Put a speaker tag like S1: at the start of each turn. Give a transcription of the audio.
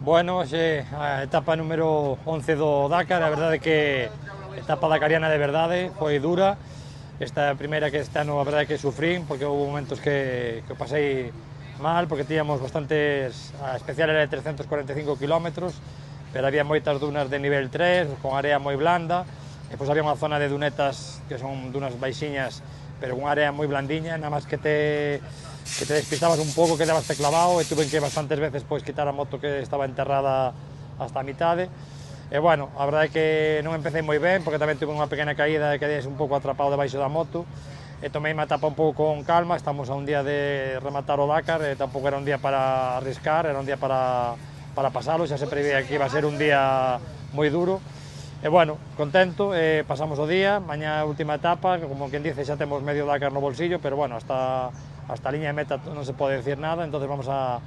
S1: Bueno, a etapa número 11 do Dakar, a verdade que etapa dakariana de verdade, foi dura. Esta primeira que este ano a verdade que sufrín, porque houve momentos que pasei mal, porque tíamos bastantes, a especial era de 345 km, pero había moitas dunas de nivel 3, con area moi blanda, e pois había unha zona de dunetas que son dunas baixiñas, pero con area moi blandiña, nada máis que te despistabas un pouco, quedabaste clavado e tuve que bastantes veces pois quitar a moto que estaba enterrada hasta a mitade. E bueno, a verdade é que non empecé moi ben, porque tamén tuve unha pequena caída e quedei un pouco atrapado debaixo da moto, e tomei a etapa un pouco con calma. Estamos a un día de rematar o Dakar, e tampouco era un día para arriscar, era un día para pasalo, xa se preveía que iba a ser un día moi duro. E bueno, contento, pasamos o día, mañá a última etapa, que como quen dice xa temos medio Dakar no bolsillo, pero bueno, hasta a liña de meta non se pode decir nada, entonces vamos a